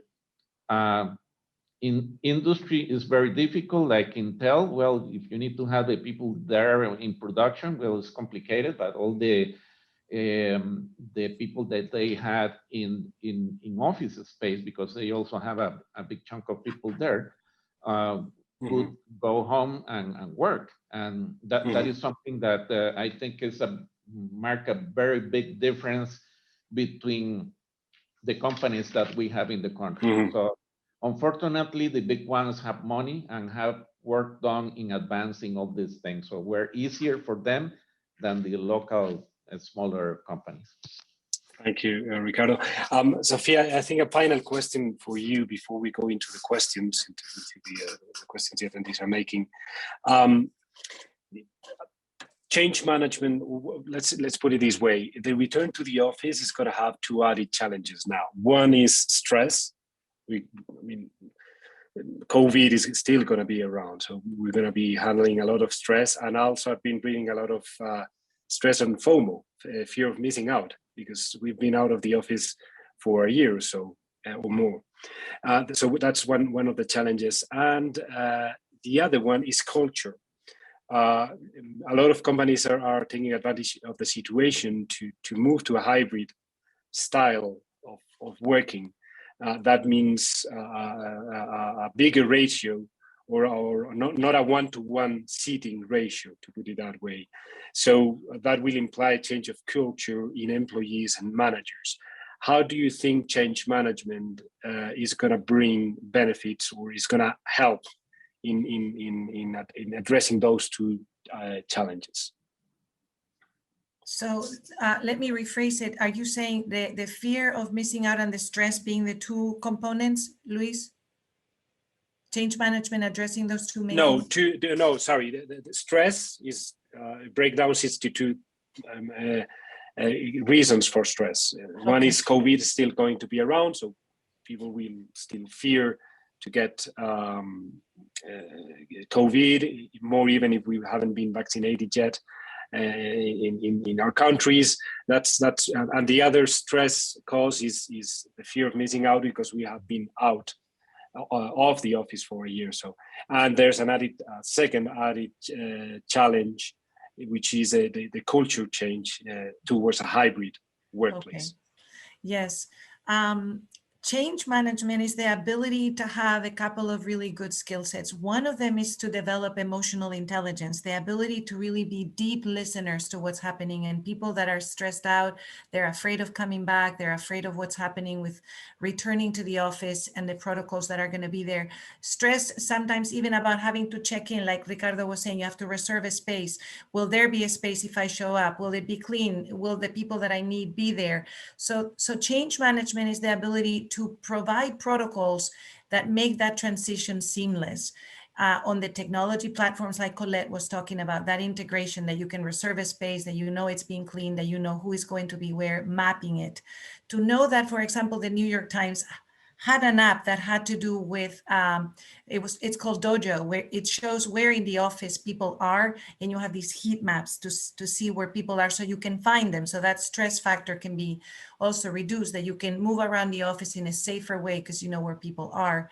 In industry, is very difficult, like Intel. Well, if you need to have the people there in production, well, it's complicated, but all the people that they had in office space, because they also have a big chunk of people there, could go home and work. And that is something that I think is mark a very big difference between the companies that we have in the country. So unfortunately, the big ones have money and have work done in advancing all these things. So we're easier for them than the local smaller companies. Thank you, Ricardo. Sophia, I think a final question for you before we go into the questions, into the questions the attendees are making. Change management, let's put it this way. The return to the office is going to have two added challenges now. One is stress. I mean, COVID is still going to be around, so we're going to be handling a lot of stress. And also I've been reading a lot of stress and FOMO, fear of missing out, because we've been out of the office for a year or so or more. So that's one of the challenges. And the other one is culture. A lot of companies are taking advantage of the situation to move to a hybrid style of working. That means a bigger ratio, or not a one-to-one seating ratio, to put it that way. So that will imply a change of culture in employees and managers. How do you think change management is going to bring benefits, or is going to help in addressing those two challenges? So let me rephrase it. Are you saying the fear of missing out and the stress being the two components, Luis? Change management addressing those two main things? No, sorry. The stress is breakdowns into two reasons for stress. Okay. One is COVID is still going to be around, so people will still fear to get COVID, more even if we haven't been vaccinated yet in our countries. That's and the other stress cause is the fear of missing out, because we have been out of the office for a year or so. And there's an second added challenge, which is the culture change towards a hybrid workplace. Okay. Yes. Change management is the ability to have a couple of really good skill sets. One of them is to develop emotional intelligence, the ability to really be deep listeners to what's happening. And people that are stressed out, they're afraid of coming back, they're afraid of what's happening with returning to the office and the protocols that are going to be there. Stress sometimes even about having to check in, like Ricardo was saying, you have to reserve a space. Will there be a space if I show up? Will it be clean? Will the people that I need be there? So change management is the ability to provide protocols that make that transition seamless. On the technology platforms like Colette was talking about, that integration, that you can reserve a space, that you know it's being cleaned, that you know who is going to be where, mapping it. To know that, for example, the New York Times had an app that had to do with, it's called Dojo, where it shows where in the office people are, and you have these heat maps to see where people are so you can find them. So that stress factor can be also reduced, that you can move around the office in a safer way because you know where people are.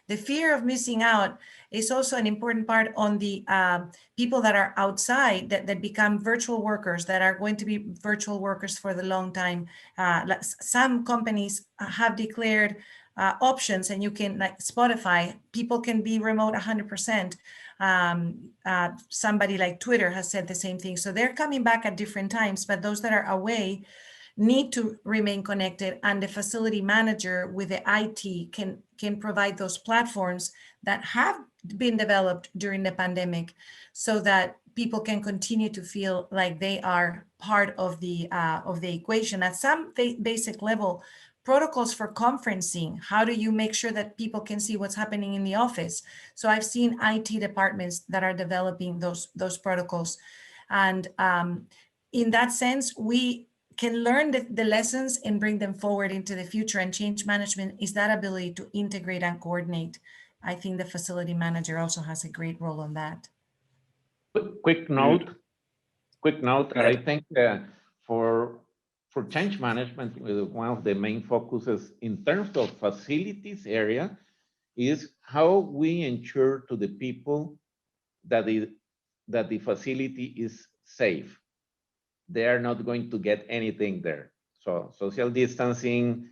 The fear of missing out is also an important part on the people that are outside that become virtual workers, that are going to be virtual workers for the long time. Some companies have declared options, and you can, like Spotify, people can be remote 100%. Somebody like Twitter has said the same thing. So they're coming back at different times, but those that are away need to remain connected, and the facility manager with the IT can provide those platforms that have been developed during the pandemic so that people can continue to feel like they are part of the equation. At some basic level, protocols for conferencing, how do you make sure that people can see what's happening in the office? So I've seen IT departments that are developing those protocols. And in that sense, we can learn the lessons and bring them forward into the future. And change management is that ability to integrate and coordinate. I think the facility manager also has a great role on that. Quick note. I think for change management, one of the main focuses in terms of facilities area is how we ensure to the people that the facility is safe. They are not going to get anything there. So social distancing,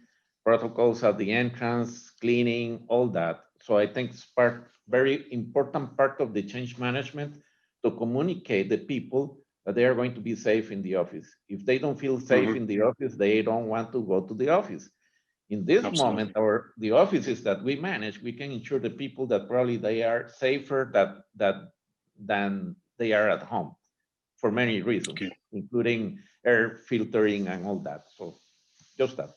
protocols at the entrance, cleaning, all that. So I think it's very important part of the change management to communicate the people that they are going to be safe in the office. If they don't feel safe in the office, they don't want to go to the office. In this moment, the offices that we manage, we can ensure the people that probably they are safer than they are at home for many reasons, including air filtering and all that. So just that.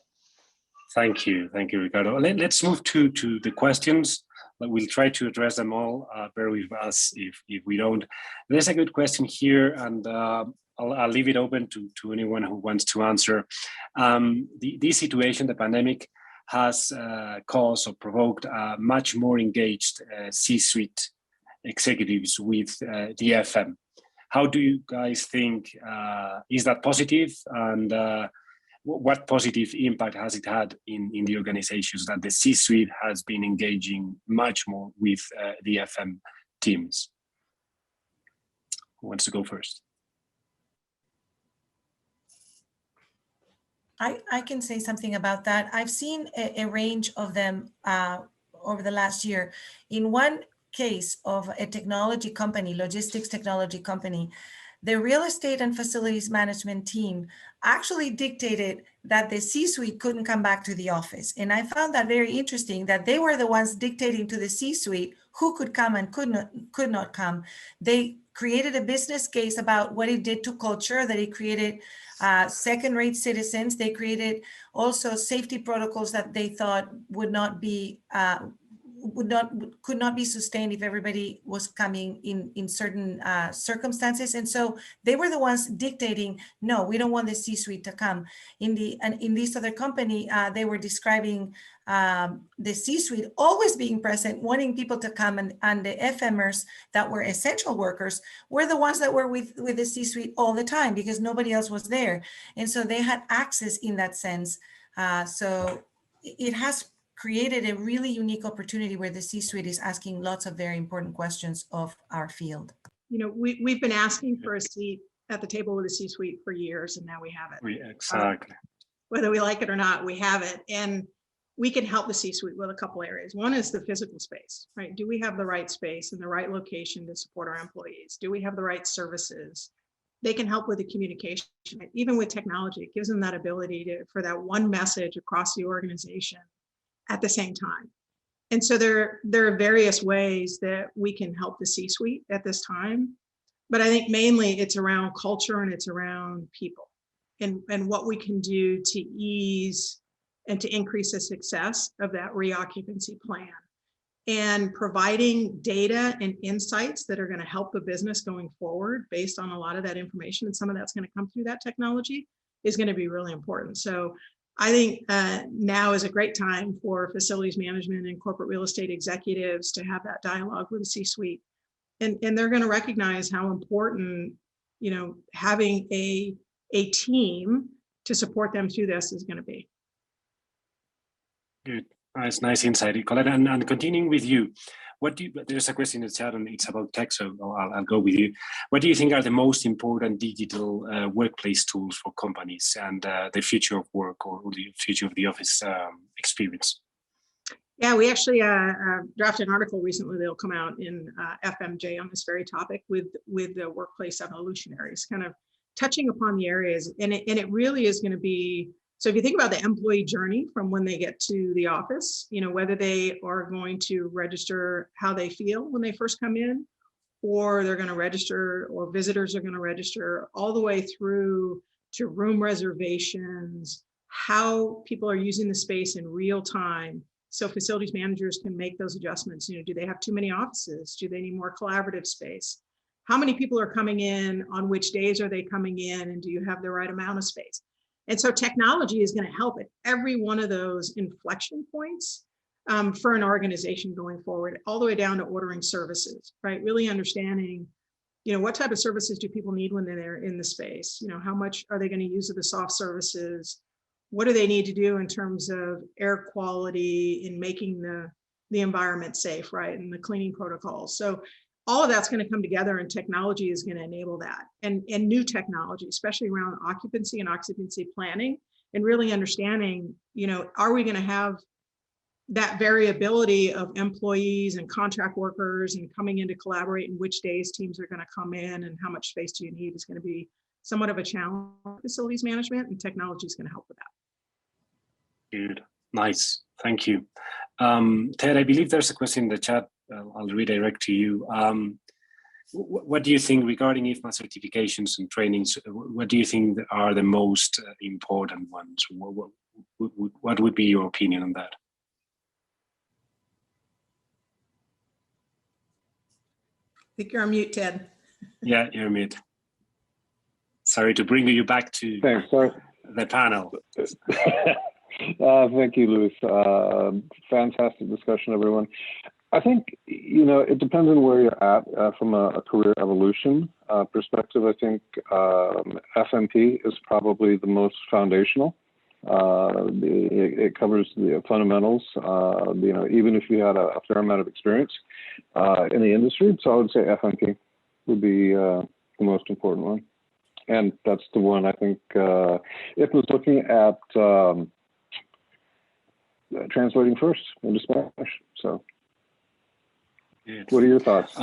Thank you, Ricardo. Let's move to the questions. But we'll try to address them all. Bear with us if we don't. There's a good question here, and I'll leave it open to anyone who wants to answer. This situation, the pandemic, has caused or provoked much more engaged C-suite executives with the FM. How do you guys think, is that positive? And what positive impact has it had in the organizations that the C-suite has been engaging much more with the FM teams? Who wants to go first? I can say something about that. I've seen a range of them over the last year. In one case of a technology company, logistics technology company, the real estate and facilities management team actually dictated that the C-suite couldn't come back to the office. And I found that very interesting, that they were the ones dictating to the C-suite who could come and could not come. They created a business case about what it did to culture, that it created second-rate citizens. They created also safety protocols that they thought would not be could not be sustained if everybody was coming in certain circumstances. And so they were the ones dictating, no, we don't want the C-suite to come. In this other company, they were describing the C-suite always being present, wanting people to come, and the FMers that were essential workers were the ones that were with the C-suite all the time because nobody else was there. And so they had access in that sense. So it has created a really unique opportunity where the C-suite is asking lots of very important questions of our field. You know, we've been asking for a seat at the table with the C-suite for years, and now we have it. Exactly. Whether we like it or not, we have it. And we can help the C-suite with a couple areas. One is the physical space, right? Do we have the right space and the right location to support our employees? Do we have the right services? They can help with the communication. Even with technology, it gives them that ability for that one message across the organization at the same time. And so there are various ways that we can help the C-suite at this time. But I think mainly it's around culture and it's around people and what we can do to ease and to increase the success of that reoccupancy plan. And providing data and insights that are going to help the business going forward based on a lot of that information, and some of that's going to come through that technology, is going to be really important. So I think now is a great time for facilities management and corporate real estate executives to have that dialogue with the C-suite. And they're going to recognize how important, you know, having a team to support them through this is going to be. Good. Nice insight, Colette. And continuing with you, there's a question in the chat and it's about tech, so I'll go with you. What do you think are the most important digital workplace tools for companies and the future of work or the future of the office experience? Yeah, we actually drafted an article recently that'll come out in FMJ on this very topic with the workplace evolutionaries, kind of touching upon the areas. And it really is going to be, so if you think about the employee journey from when they get to the office, you know, whether they are going to register how they feel when they first come in, or they're going to register, or visitors are going to register, all the way through to room reservations, how people are using the space in real time. So facilities managers can make those adjustments. You know, do they have too many offices? Do they need more collaborative space? How many people are coming in? On which days are they coming in? And do you have the right amount of space? And so technology is going to help at every one of those inflection points for an organization going forward, all the way down to ordering services, right? Really understanding, you know, what type of services do people need when they're in the space? You know, how much are they going to use of the soft services? What do they need to do in terms of air quality in making the environment safe, right? And the cleaning protocols. So all of that's going to come together, and technology is going to enable that. And new technology, especially around occupancy and occupancy planning, and really understanding, you know, are we going to have that variability of employees and contract workers and coming in to collaborate and which days teams are going to come in and how much space do you need is going to be somewhat of a challenge for facilities management, and technology is going to help with that. Good, nice, thank you. Ted, I believe there's a question in the chat. I'll redirect to you. What do you think regarding IFMA certifications and trainings? What do you think are the most important ones? What would be your opinion on that? I think you're on mute, Ted. Yeah, you're on mute. Sorry to bring you back to the panel. Thank you, Luis. Fantastic discussion, everyone. I think, you know, it depends on where you're at from a career evolution perspective. I think FMP is probably the most foundational. It covers the fundamentals, you know, even if you had a fair amount of experience in the industry. So I would say FMP would be the most important one. And that's the one I think if was looking at translating first into Spanish. So what are your thoughts?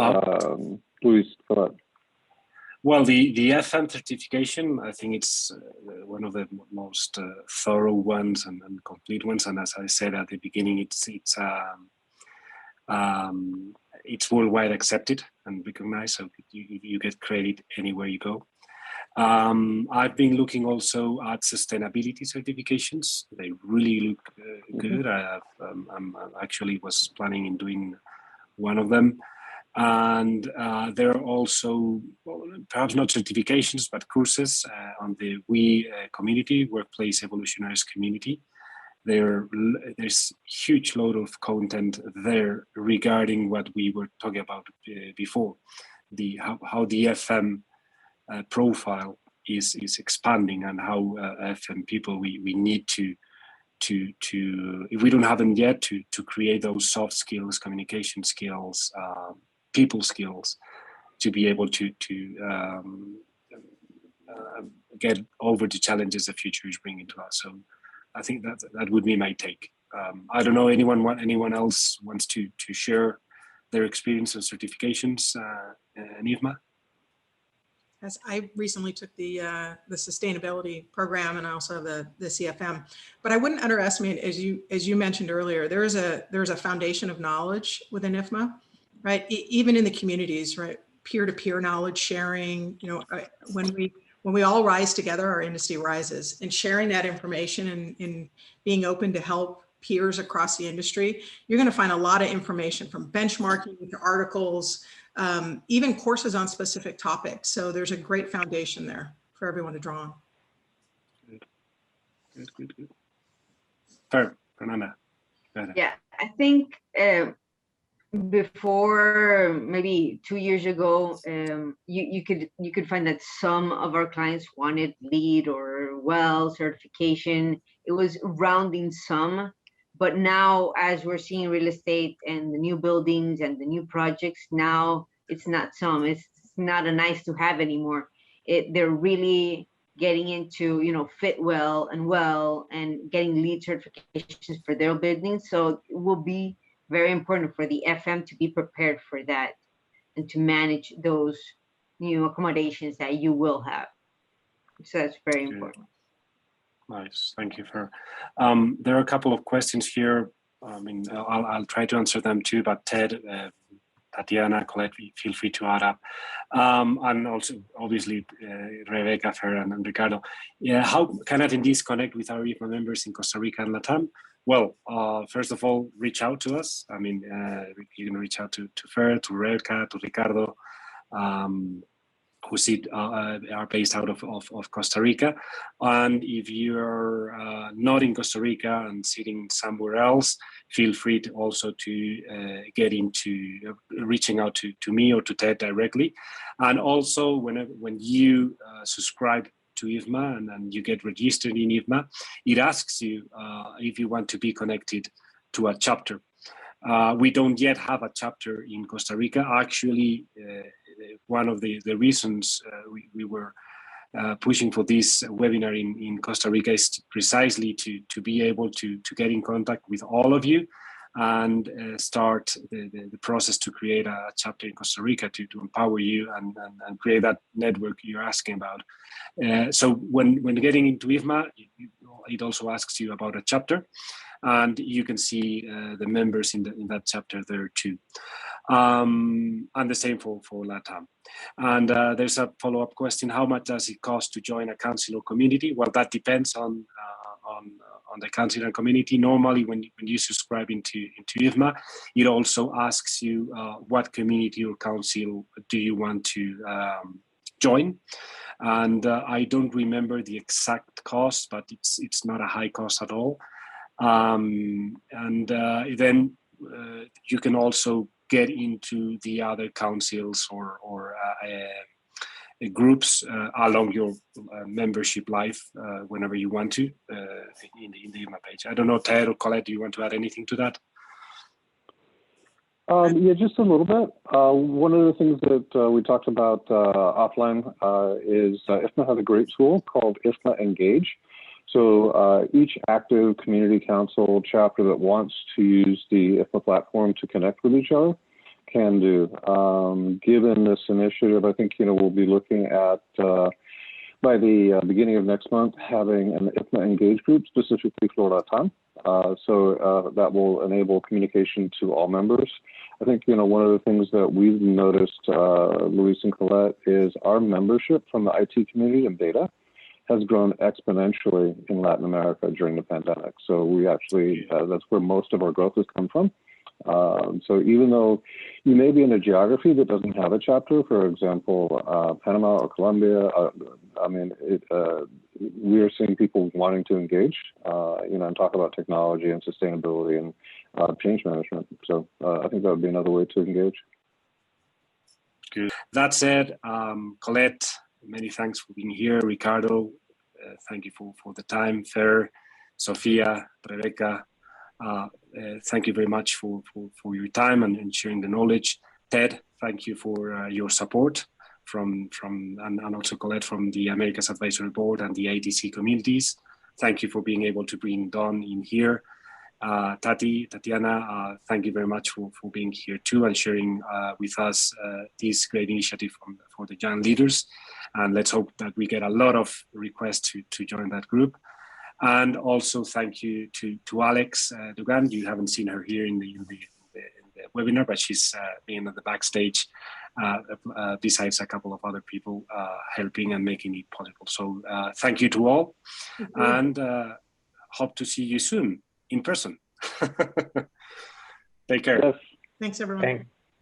Luis, go ahead. Well, the FM certification, I think it's one of the most thorough ones and complete ones. And as I said at the beginning, it's worldwide accepted and recognized. So you get credit anywhere you go. I've been looking also at sustainability certifications. They really look good. I actually was planning in doing one of them. And there are also, well, perhaps not certifications, but courses on the community, Workplace Evolutionaries community. There's huge load of content there regarding what we were talking about before, how the FM profile is expanding, and how FM people we need to if we don't have them yet, to create those soft skills, communication skills, people skills, to be able to get over the challenges the future is bringing to us. So I think that would be my take. I don't know, anyone else wants to share their experience and certifications in IFMA? As I recently took the sustainability program, and I also have the CFM, but I wouldn't underestimate, as you mentioned earlier, there's a foundation of knowledge within IFMA, right? Even in the communities, right? Peer-to-peer knowledge sharing. You know, when we all rise together, our industry rises. And sharing that information and being open to help peers across the industry, you're going to find a lot of information, from benchmarking to articles, even courses on specific topics. So there's a great foundation there for everyone to draw on. Good. Fair, Fernanda. Yeah, I think before, maybe 2 years ago, you could find that some of our clients wanted LEED or WELL certification. It was rounding some. But now, as we're seeing real estate and the new buildings and the new projects, now it's not some. It's not a nice to have anymore. They're really getting into, you know, fit well and getting LEED certifications for their buildings. So it will be very important for the FM to be prepared for that and to manage those new accommodations that you will have. So that's very important. Nice, thank you, Fer. There are a couple of questions here. I mean, I'll try to answer them too, but Ted, Tatiana, Colette, feel free to add up. And also, obviously, Rebecca, Fer, and Ricardo. Yeah, how can attendees connect with our IFMA members in Costa Rica and LATAM? Well, first of all, reach out to us. I mean, you can reach out to Fer, to Rebecca, to Ricardo, who are based out of Costa Rica. And if you're not in Costa Rica and sitting somewhere else, feel free to also to get into reaching out to me or to Ted directly. And also, when you subscribe to IFMA and you get registered in IFMA, it asks you if you want to be connected to a chapter. We don't yet have a chapter in Costa Rica. Actually, one of the reasons we were pushing for this webinar in Costa Rica is precisely to be able to get in contact with all of you and start the process to create a chapter in Costa Rica to empower you and create that network you're asking about. So when getting into IFMA, it also asks you about a chapter, and you can see the members in that chapter there too. And the same for LATAM. And there's a follow-up question: how much does it cost to join a council or community? Well, that depends on the council and community. Normally, when you subscribe into IFMA, it also asks you what community or council do you want to join. And I don't remember the exact cost, but it's not a high cost at all. Then you can also get into the other councils or groups along your membership life whenever you want to in the IFMA page. I don't know, Ted or Colette, do you want to add anything to that? Yeah, just a little bit. One of the things that we talked about offline is IFMA has a great tool called IFMA Engage. So each active community council chapter that wants to use the IFMA platform to connect with each other can do. Given this initiative, I think we'll be looking at by the beginning of next month having an IFMA Engage group specifically for LATAM. So that will enable communication to all members. I think one of the things that we've noticed, Luis and Colette, is our membership from the IT community and data has grown exponentially in Latin America during the pandemic. So we actually, that's where most of our growth has come from. So even though you may be in a geography that doesn't have a chapter, for example, Panama or Colombia, we are seeing people wanting to engage, and talk about technology and sustainability and change management. So I think that would be another way to engage. Good. That said, Colette, many thanks for being here. Ricardo, thank you for the time. Fer, Sofia, Rebecca, thank you very much for your time and sharing the knowledge. Ted, thank you for your support and also Colette from the Americas Advisory Board and the ADC communities. Thank you for being able to bring Don in here. Tatiana, thank you very much for being here too and sharing with us this great initiative for the young leaders. And let's hope that we get a lot of requests to join that group. And also thank you to Alex Dugan. You haven't seen her here in the webinar, but she's been at the backstage besides a couple of other people helping and making it possible. So thank you to all, and hope to see you soon in person. Take care. Thanks, everyone.